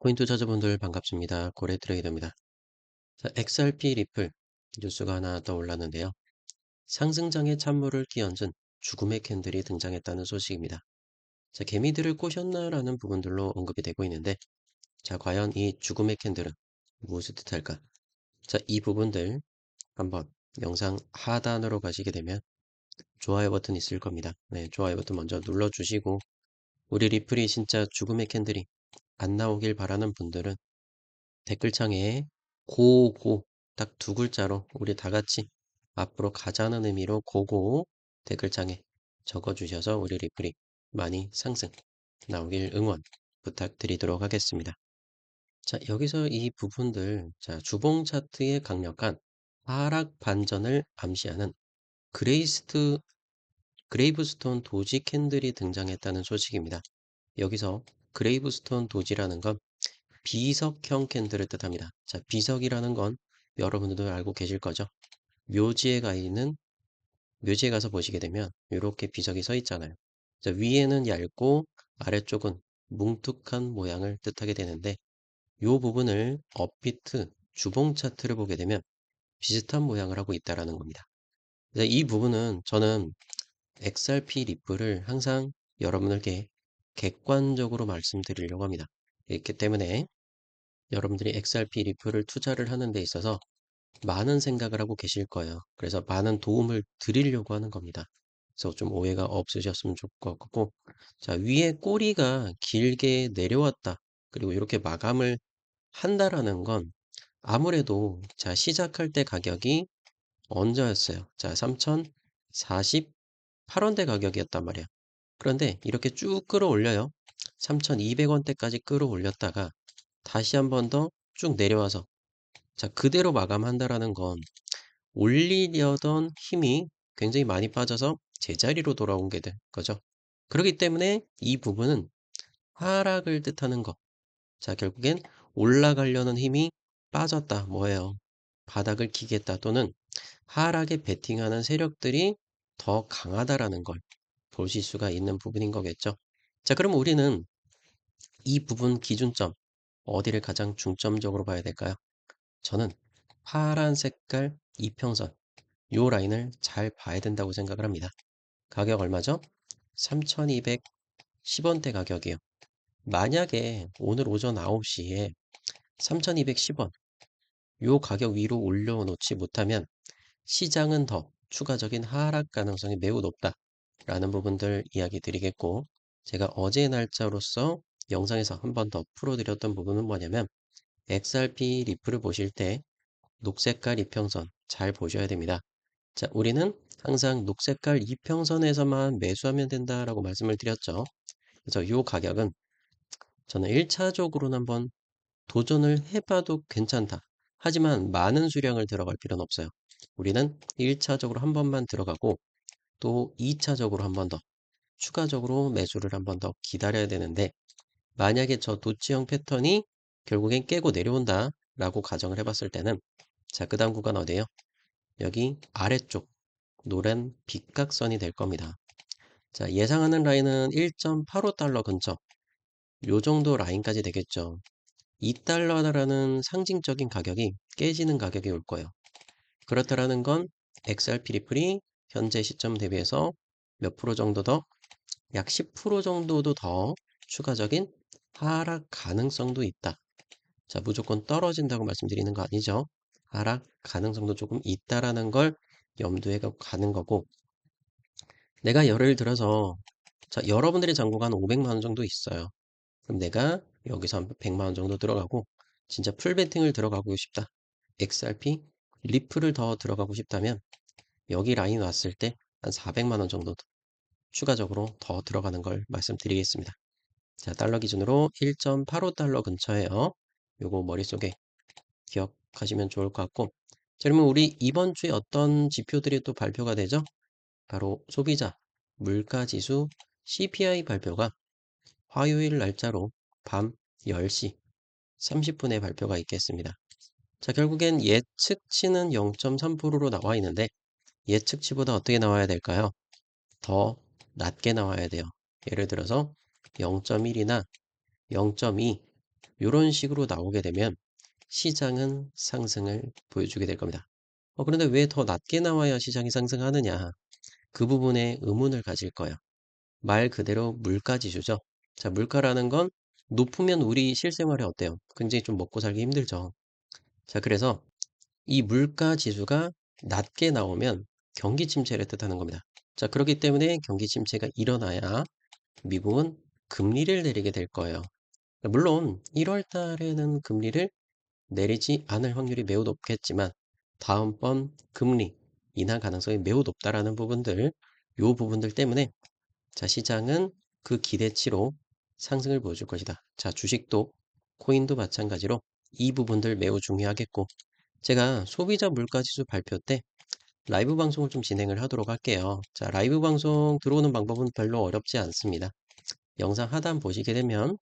코인 투자자분들 반갑습니다. 고래트레이더입니다. 자, XRP 리플 뉴스가 하나 떠올랐는데요. 상승장에 찬물을 끼얹은 죽음의 캔들이 등장했다는 소식입니다. 자, 개미들을 꼬셨나라는 부분들로 언급이 되고 있는데, 자, 과연 이 죽음의 캔들은 무엇을 뜻할까? 자, 이 부분들 한번 영상 하단으로 가시게 되면 좋아요 버튼 있을 겁니다. 네, 좋아요 버튼 먼저 눌러주시고, 우리 리플이 진짜 죽음의 캔들이 안 나오길 바라는 분들은 댓글창에 고고 딱 두 글자로 우리 다 같이 앞으로 가자는 의미로 고고 댓글창에 적어주셔서 우리 리플이 많이 상승 나오길 응원 부탁드리도록 하겠습니다. 자, 여기서 이 부분들, 자, 주봉 차트의 강력한 하락 반전을 암시하는 그레이브스톤 도지 캔들이 등장했다는 소식입니다. 여기서 그레이브스톤 도지라는 건 비석형 캔들을 뜻합니다. 자, 비석이라는 건 여러분들도 알고 계실 거죠? 묘지에 가 있는, 묘지에 가서 보시게 되면 이렇게 비석이 서 있잖아요. 자, 위에는 얇고 아래쪽은 뭉툭한 모양을 뜻하게 되는데 이 부분을 업비트 주봉 차트를 보게 되면 비슷한 모양을 하고 있다라는 겁니다. 자, 이 부분은 저는 XRP 리플을 항상 여러분들께 객관적으로 말씀드리려고 합니다. 그렇기 때문에 여러분들이 XRP 리플을 투자를 하는 데 있어서 많은 생각을 하고 계실 거예요. 그래서 많은 도움을 드리려고 하는 겁니다. 그래서 좀 오해가 없으셨으면 좋을 것 같고, 자, 위에 꼬리가 길게 내려왔다. 그리고 이렇게 마감을 한다라는 건 아무래도 자, 시작할 때 가격이 언제였어요? 자, 3,048원대 가격이었단 말이야. 그런데 이렇게 쭉 끌어올려요. 3,200원대까지 끌어올렸다가 다시 한 번 더 쭉 내려와서 자, 그대로 마감한다라는 건 올리려던 힘이 굉장히 많이 빠져서 제자리로 돌아온 게 된 거죠. 그렇기 때문에 이 부분은 하락을 뜻하는 거. 자, 결국엔 올라가려는 힘이 빠졌다. 뭐예요? 바닥을 기겠다 또는 하락에 베팅하는 세력들이 더 강하다라는 걸 보실 수가 있는 부분인 거겠죠. 자, 그럼 우리는 이 부분 기준점 어디를 가장 중점적으로 봐야 될까요? 저는 파란 색깔 이평선 요 라인을 잘 봐야 된다고 생각을 합니다. 가격 얼마죠? 3,210원대 가격이에요. 만약에 오늘 오전 9시에 3,210원 요 가격 위로 올려놓지 못하면 시장은 더 추가적인 하락 가능성이 매우 높다라는 부분들 이야기 드리겠고, 제가 어제 날짜로서 영상에서 한 번 더 풀어드렸던 부분은 뭐냐면 XRP 리플을 보실 때 녹색깔 이평선 잘 보셔야 됩니다. 자, 우리는 항상 녹색깔 이평선에서만 매수하면 된다라고 말씀을 드렸죠. 그래서 이 가격은 저는 1차적으로는 한번 도전을 해봐도 괜찮다. 하지만 많은 수량을 들어갈 필요는 없어요. 우리는 1차적으로 한 번만 들어가고 또 2차적으로 한 번 더 추가적으로 매수를 한 번 더 기다려야 되는데, 만약에 저 도치형 패턴이 결국엔 깨고 내려온다 라고 가정을 해봤을 때는 자, 그 다음 구간 어디예요? 여기 아래쪽 노란 빗각선이 될 겁니다. 자, 예상하는 라인은 1.85달러 근처 요 정도 라인까지 되겠죠. 2달러라는 상징적인 가격이 깨지는 가격이 올 거예요. 그렇다라는 건 XRP 리플이 현재 시점 대비해서 몇 프로 정도 더? 약 10% 정도도 더 추가적인 하락 가능성도 있다. 자, 무조건 떨어진다고 말씀드리는 거 아니죠. 하락 가능성도 조금 있다라는 걸 염두에 가는 거고, 내가 예를 들어서 자, 여러분들의 잔고가 한 500만 원 정도 있어요. 그럼 내가 여기서 한 100만 원 정도 들어가고 진짜 풀베팅을 들어가고 싶다. XRP 리플을 더 들어가고 싶다면 여기 라인 왔을 때 한 400만 원 정도 추가적으로 더 들어가는 걸 말씀드리겠습니다. 자, 달러 기준으로 1.85달러 근처에요. 요거 머릿속에 기억하시면 좋을 것 같고, 자, 그러면 우리 이번 주에 어떤 지표들이 또 발표가 되죠? 바로 소비자 물가지수 CPI 발표가 화요일 날짜로 밤 10시 30분에 발표가 있겠습니다. 자, 결국엔 예측치는 0.3%로 나와 있는데 예측치보다 어떻게 나와야 될까요? 더 낮게 나와야 돼요. 예를 들어서 0.1이나 0.2 이런 식으로 나오게 되면 시장은 상승을 보여주게 될 겁니다. 그런데 왜 더 낮게 나와야 시장이 상승하느냐? 그 부분에 의문을 가질 거예요. 말 그대로 물가지수죠. 자, 물가라는 건 높으면 우리 실생활에 어때요? 굉장히 좀 먹고 살기 힘들죠. 자, 그래서 이 물가 지수가 낮게 나오면 경기 침체를 뜻하는 겁니다. 자, 그렇기 때문에 경기 침체가 일어나야 미국은 금리를 내리게 될 거예요. 물론 1월 달에는 금리를 내리지 않을 확률이 매우 높겠지만 다음번 금리 인하 가능성이 매우 높다라는 부분들, 요 부분들 때문에 자, 시장은 그 기대치로 상승을 보여줄 것이다. 자, 주식도 코인도 마찬가지로 이 부분들 매우 중요하겠고 제가 소비자 물가지수 발표 때 라이브 방송을 좀 진행을 하도록 할게요. 자, 라이브 방송 들어오는 방법은 별로 어렵지 않습니다. 영상 하단 보시게 되면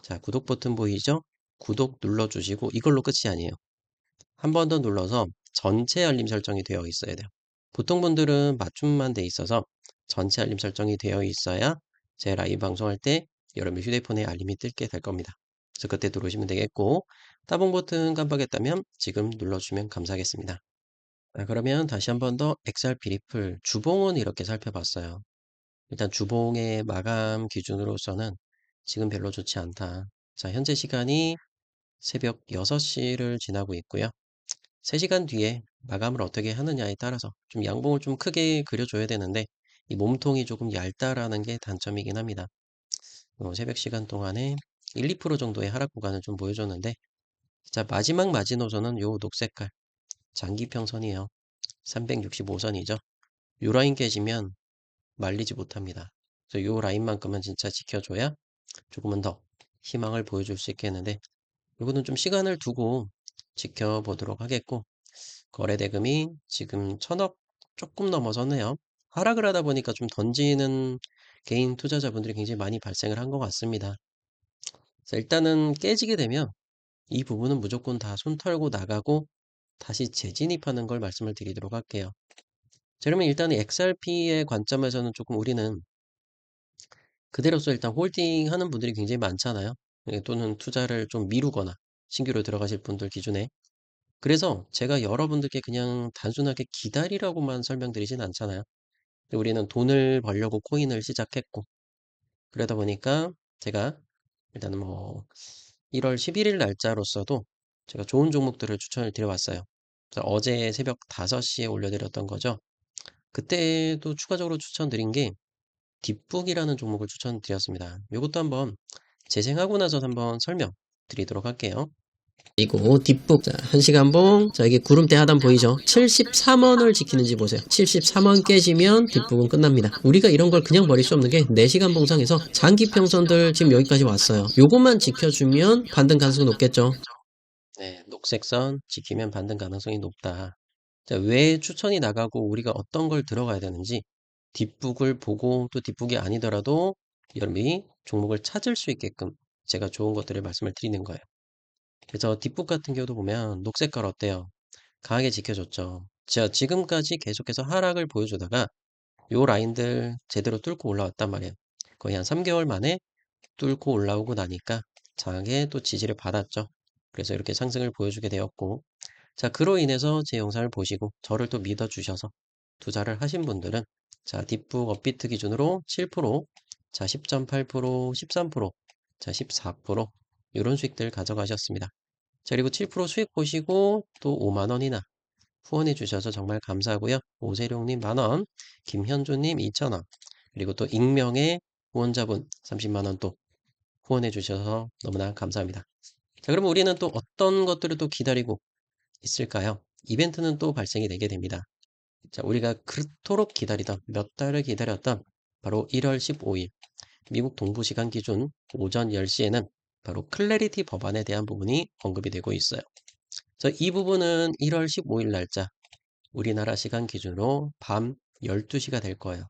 자, 구독 버튼 보이죠? 구독 눌러주시고 이걸로 끝이 아니에요. 한 번 더 눌러서 전체 알림 설정이 되어 있어야 돼요. 보통 분들은 맞춤만 돼 있어서 전체 알림 설정이 되어 있어야 제 라이브 방송할 때 여러분 휴대폰에 알림이 뜨게 될 겁니다. 그래서 그때 들어오시면 되겠고 따봉 버튼 깜빡했다면 지금 눌러주시면 감사하겠습니다. 그러면 다시 한 번 더 XRP 리플 주봉은 이렇게 살펴봤어요. 일단 주봉의 마감 기준으로서는 지금 별로 좋지 않다. 자, 현재 시간이 새벽 6시를 지나고 있고요. 3시간 뒤에 마감을 어떻게 하느냐에 따라서 좀 양봉을 좀 크게 그려줘야 되는데 이 몸통이 조금 얇다라는 게 단점이긴 합니다. 새벽 시간 동안에 1, 2% 정도의 하락 구간을 좀 보여줬는데 자, 마지막 마지노선은 요 녹색깔 장기평선이에요. 365선이죠. 요 라인 깨지면 말리지 못합니다. 그래서 요 라인만큼은 진짜 지켜줘야 조금은 더 희망을 보여줄 수 있겠는데 이거는 좀 시간을 두고 지켜보도록 하겠고 거래 대금이 지금 1,000억 조금 넘어섰네요. 하락을 하다 보니까 좀 던지는 개인 투자자분들이 굉장히 많이 발생을 한 것 같습니다. 자, 일단은 깨지게 되면 이 부분은 무조건 다 손 털고 나가고 다시 재진입하는 걸 말씀을 드리도록 할게요. 자, 그러면 일단 XRP의 관점에서는 조금 우리는 그대로서 일단 홀딩 하는 분들이 굉장히 많잖아요. 또는 투자를 좀 미루거나 신규로 들어가실 분들 기준에. 그래서 제가 여러분들께 그냥 단순하게 기다리라고만 설명드리진 않잖아요. 우리는 돈을 벌려고 코인을 시작했고, 그러다 보니까 제가 일단은 뭐 1월 11일 날짜로서도 제가 좋은 종목들을 추천을 드려왔어요. 어제 새벽 5시에 올려드렸던 거죠. 그때도 추가적으로 추천드린 게 딥북이라는 종목을 추천드렸습니다. 이것도 한번 재생하고 나서 한번 설명드리도록 할게요. 이거 뒷북 자, 1시간봉 자 여기 구름대 하단 보이죠? 73원을 지키는지 보세요. 73원 깨지면 뒷북은 끝납니다. 우리가 이런 걸 그냥 버릴 수 없는 게 4시간 봉상에서 장기 평선들 지금 여기까지 왔어요. 요것만 지켜주면 반등 가능성이 높겠죠. 네, 녹색선 지키면 반등 가능성이 높다. 자, 왜 추천이 나가고 우리가 어떤 걸 들어가야 되는지 뒷북을 보고 또 뒷북이 아니더라도 여러분이 종목을 찾을 수 있게끔 제가 좋은 것들을 말씀을 드리는 거예요. 그래서 뒷북 같은 경우도 보면 녹색깔 어때요? 강하게 지켜줬죠. 자, 지금까지 계속해서 하락을 보여주다가 요 라인들 제대로 뚫고 올라왔단 말이에요. 거의 한 3개월 만에 뚫고 올라오고 나니까 장하게 또 지지를 받았죠. 그래서 이렇게 상승을 보여주게 되었고 자, 그로 인해서 제 영상을 보시고 저를 또 믿어주셔서 투자를 하신 분들은 자, 뒷북 업비트 기준으로 7%, 자, 10.8%, 13%, 자, 14% 이런 수익들 가져가셨습니다. 자, 그리고 7% 수익 보시고 또 5만 원이나 후원해 주셔서 정말 감사하고요. 오세룡님 만원, 김현주님 2,000원, 그리고 또 익명의 후원자분 30만 원 또 후원해 주셔서 너무나 감사합니다. 자, 그러면 우리는 또 어떤 것들을 또 기다리고 있을까요? 이벤트는 또 발생이 되게 됩니다. 자, 우리가 그토록 기다리던 몇 달을 기다렸던 바로 1월 15일 미국 동부 시간 기준 오전 10시에는 바로 클래리티 법안에 대한 부분이 언급이 되고 있어요. 그래서 이 부분은 1월 15일 날짜 우리나라 시간 기준으로 밤 12시가 될 거예요.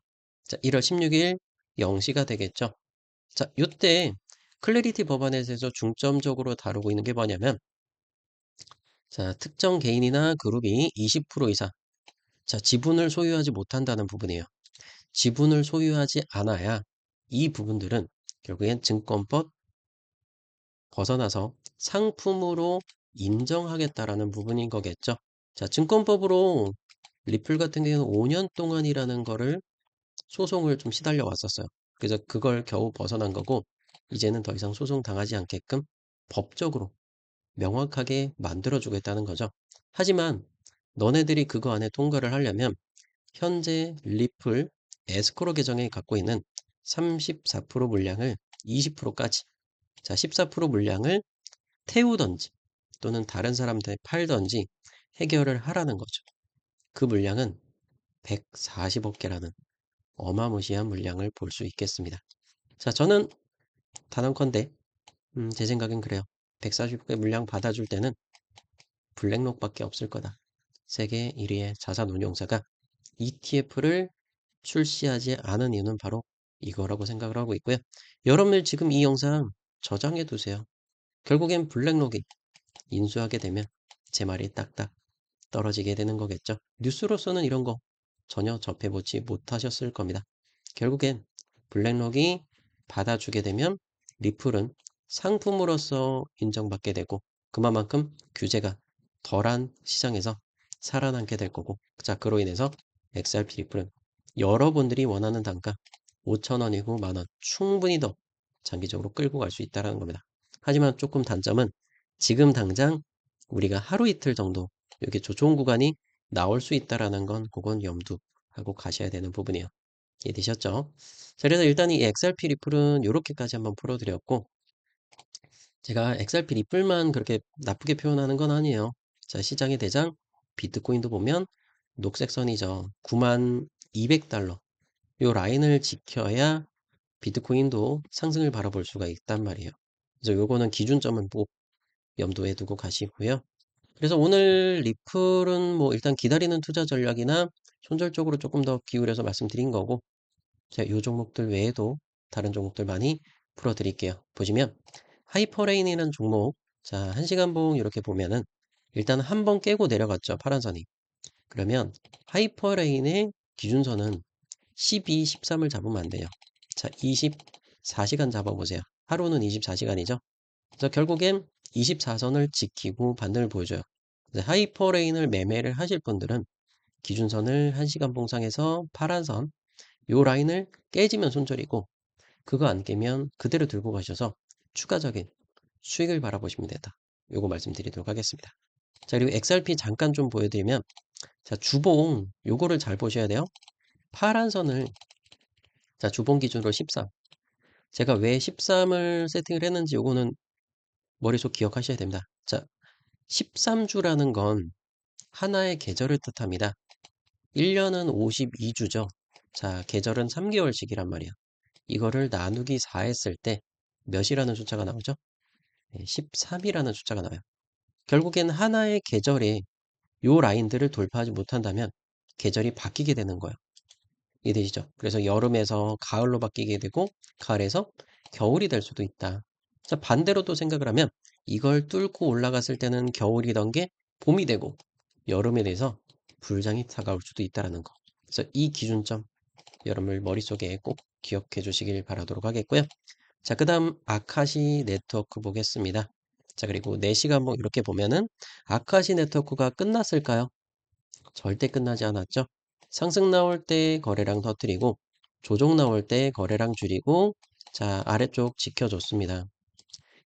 자, 1월 16일 0시가 되겠죠. 자, 이때 클래리티 법안에 대해서 중점적으로 다루고 있는 게 뭐냐면 자, 특정 개인이나 그룹이 20% 이상 자, 지분을 소유하지 못한다는 부분이에요. 지분을 소유하지 않아야 이 부분들은 결국엔 증권법 벗어나서 상품으로 인정하겠다라는 부분인 거겠죠. 자, 증권법으로 리플 같은 경우는 5년 동안이라는 거를 소송을 좀 시달려 왔었어요. 그래서 그걸 겨우 벗어난 거고, 이제는 더 이상 소송 당하지 않게끔 법적으로 명확하게 만들어주겠다는 거죠. 하지만 너네들이 그거 안에 통과를 하려면 현재 리플 에스코로 계정에 갖고 있는 34% 물량을 20%까지, 자, 14% 물량을 태우던지 또는 다른 사람한테 팔던지 해결을 하라는 거죠. 그 물량은 140억 개라는 어마무시한 물량을 볼 수 있겠습니다. 자, 저는 단언컨대 제 생각엔 그래요. 140억 개 물량 받아줄 때는 블랙록밖에 없을 거다. 세계 1위의 자산운용사가 ETF를 출시하지 않은 이유는 바로 이거라고 생각을 하고 있고요. 여러분들 지금 이 영상 저장해 두세요. 결국엔 블랙록이 인수하게 되면 제 말이 딱딱 떨어지게 되는 거겠죠. 뉴스로서는 이런 거 전혀 접해보지 못하셨을 겁니다. 결국엔 블랙록이 받아주게 되면 리플은 상품으로서 인정받게 되고 그만큼 규제가 덜한 시장에서 살아남게 될 거고, 자, 그로 인해서 XRP 리플은 여러분들이 원하는 단가 5,000원이고 만원 충분히 더 장기적으로 끌고 갈 수 있다는 겁니다. 하지만 조금 단점은 지금 당장 우리가 하루 이틀 정도 이렇게 좋은 구간이 나올 수 있다라는 건 그건 염두하고 가셔야 되는 부분이에요. 이해되셨죠? 자, 그래서 일단 이 XRP 리플은 이렇게까지 한번 풀어드렸고, 제가 XRP 리플만 그렇게 나쁘게 표현하는 건 아니에요. 자, 시장의 대장 비트코인도 보면 녹색 선이죠. 92,200달러. 요 라인을 지켜야 비트코인도 상승을 바라볼 수가 있단 말이에요. 그래서 요거는 기준점은 꼭 염두에 두고 가시고요. 그래서 오늘 리플은 뭐 일단 기다리는 투자 전략이나 손절적으로 조금 더 기울여서 말씀드린 거고, 제가 요 종목들 외에도 다른 종목들 많이 풀어드릴게요. 보시면 하이퍼레인이라는 종목, 자, 1시간 봉 이렇게 보면은 일단 한 번 깨고 내려갔죠. 파란선이. 그러면 하이퍼레인의 기준선은 12, 13을 잡으면 안 돼요. 자, 24시간 잡아보세요. 하루는 24시간이죠. 그래서 결국엔 24선을 지키고 반등을 보여줘요. 하이퍼레인을 매매를 하실 분들은 기준선을 1시간 봉상에서 파란선 요 라인을 깨지면 손절이고, 그거 안 깨면 그대로 들고 가셔서 추가적인 수익을 바라보시면 된다. 요거 말씀드리도록 하겠습니다. 자, 그리고 XRP 잠깐 좀 보여드리면, 자, 주봉 요거를 잘 보셔야 돼요. 파란 선을, 자, 주봉 기준으로 13. 제가 왜 13을 세팅을 했는지 요거는 머릿속 기억하셔야 됩니다. 자, 13주라는 건 하나의 계절을 뜻합니다. 1년은 52주죠. 자, 계절은 3개월씩이란 말이에요. 이거를 나누기 4 했을 때 몇이라는 숫자가 나오죠? 13이라는 숫자가 나와요. 결국엔 하나의 계절에 요 라인들을 돌파하지 못한다면 계절이 바뀌게 되는 거예요. 이해되시죠? 그래서 여름에서 가을로 바뀌게 되고 가을에서 겨울이 될 수도 있다. 자, 반대로 또 생각을 하면 이걸 뚫고 올라갔을 때는 겨울이던 게 봄이 되고 여름에 대해서 불장이 다가올 수도 있다는 거. 그래서 이 기준점 여러분들 머릿속에 꼭 기억해 주시길 바라도록 하겠고요. 자, 그 다음 아카시 네트워크 보겠습니다. 자, 그리고 4시간 뭐 이렇게 보면은 아카시 네트워크가 끝났을까요? 절대 끝나지 않았죠. 상승 나올 때 거래량 터뜨리고 조정 나올 때 거래량 줄이고, 자, 아래쪽 지켜줬습니다.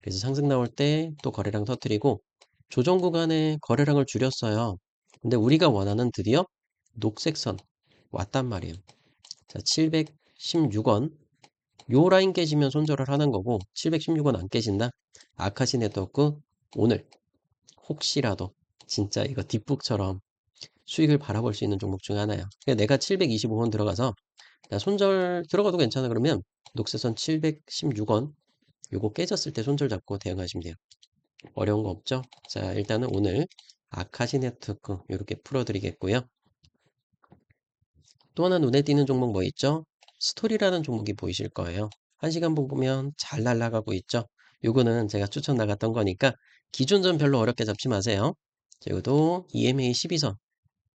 그래서 상승 나올 때 또 거래량 터뜨리고 조정 구간에 거래량을 줄였어요. 근데 우리가 원하는 드디어 녹색 선 왔단 말이에요. 자, 716원. 요 라인 깨지면 손절을 하는 거고 716원 안 깨진다. 아카시 네트워크 오늘 혹시라도 진짜 이거 뒷북처럼 수익을 바라볼 수 있는 종목 중에 하나야. 그러니까 내가 725원 들어가서 야, 손절 들어가도 괜찮아 그러면 녹색선 716원 요거 깨졌을 때 손절 잡고 대응하시면 돼요. 어려운 거 없죠? 자, 일단은 오늘 아카시 네트워크 이렇게 풀어드리겠고요. 또 하나 눈에 띄는 종목 뭐 있죠? 스토리라는 종목이 보이실 거예요. 1시간 보면 잘 날아가고 있죠? 요거는 제가 추천 나갔던 거니까 기준점 별로 어렵게 잡지 마세요. 자, 이것도 EMA 12선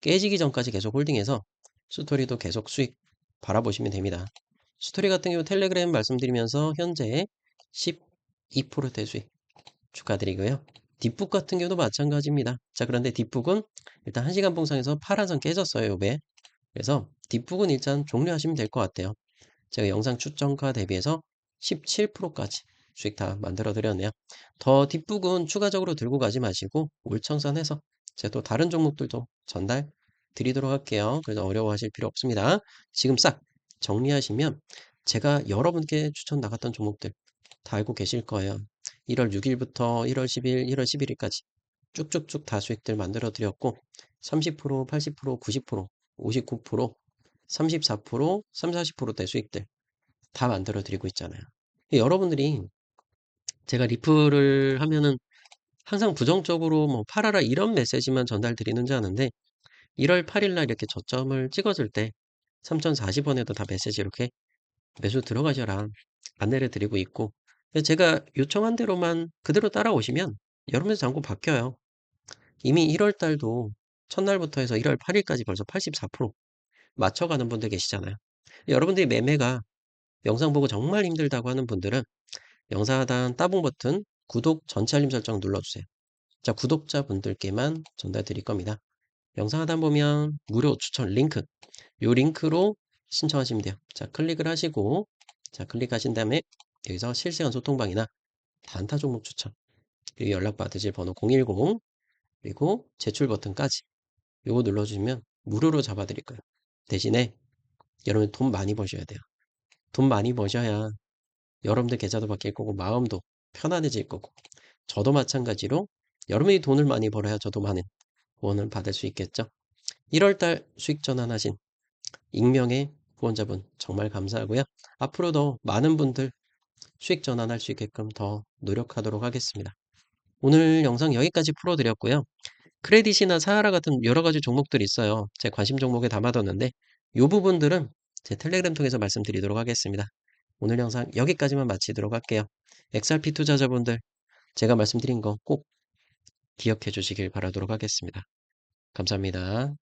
깨지기 전까지 계속 홀딩해서 스토리도 계속 수익 바라보시면 됩니다. 스토리 같은 경우 텔레그램 말씀드리면서 현재 12%대 수익 축하드리고요. 뒷북 같은 경우도 마찬가지입니다. 자, 그런데 뒷북은 일단 1시간 봉상에서 파란선 깨졌어요, 요배. 그래서 뒷북은 일단 종료하시면 될 것 같아요. 제가 영상 추천가 대비해서 17%까지 수익 다 만들어 드렸네요. 더 뒷북은 추가적으로 들고 가지 마시고 올청산해서 제가 또 다른 종목들도 전달 드리도록 할게요. 그래서 어려워하실 필요 없습니다. 지금 싹 정리하시면 제가 여러분께 추천 나갔던 종목들 다 알고 계실 거예요. 1월 6일부터 1월 10일, 1월 11일까지 쭉쭉쭉 다 수익들 만들어 드렸고 30%, 80%, 90%, 59%, 34%, 3, 40%대 수익들 다 만들어 드리고 있잖아요. 여러분들이 제가 리플을 하면은 항상 부정적으로 뭐 팔아라 이런 메시지만 전달 드리는지 아는데 1월 8일 날 이렇게 저점을 찍어줄 때 3040원에도 다 메시지 이렇게 매수 들어가셔라 안내를 드리고 있고 제가 요청한 대로만 그대로 따라오시면 여러분들 잔고 바뀌어요. 이미 1월 달도 첫날부터 해서 1월 8일까지 벌써 84% 맞춰가는 분들 계시잖아요. 여러분들이 매매가 영상 보고 정말 힘들다고 하는 분들은 영상 하단 따봉 버튼 구독 전체 알림 설정 눌러주세요. 자, 구독자분들께만 전달 드릴 겁니다. 영상 하단 보면 무료 추천 링크, 요 링크로 신청하시면 돼요. 자, 클릭을 하시고, 자, 클릭하신 다음에 여기서 실시간 소통방이나 단타 종목 추천, 그리고 연락 받으실 번호 010, 그리고 제출 버튼까지 요거 눌러주시면 무료로 잡아드릴 거예요. 대신에 여러분 돈 많이 버셔야 돼요. 돈 많이 버셔야 여러분들 계좌도 바뀔 거고 마음도 편안해질 거고 저도 마찬가지로 여러분이 돈을 많이 벌어야 저도 많은 후원을 받을 수 있겠죠. 1월달 수익 전환하신 익명의 후원자분 정말 감사하고요. 앞으로도 많은 분들 수익 전환할 수 있게끔 더 노력하도록 하겠습니다. 오늘 영상 여기까지 풀어드렸고요. 크레딧이나 사하라 같은 여러 가지 종목들이 있어요. 제 관심 종목에 담아뒀는데 이 부분들은 제 텔레그램 통해서 말씀드리도록 하겠습니다. 오늘 영상 여기까지만 마치도록 할게요. XRP 투자자분들 제가 말씀드린 거 꼭 기억해 주시길 바라도록 하겠습니다. 감사합니다.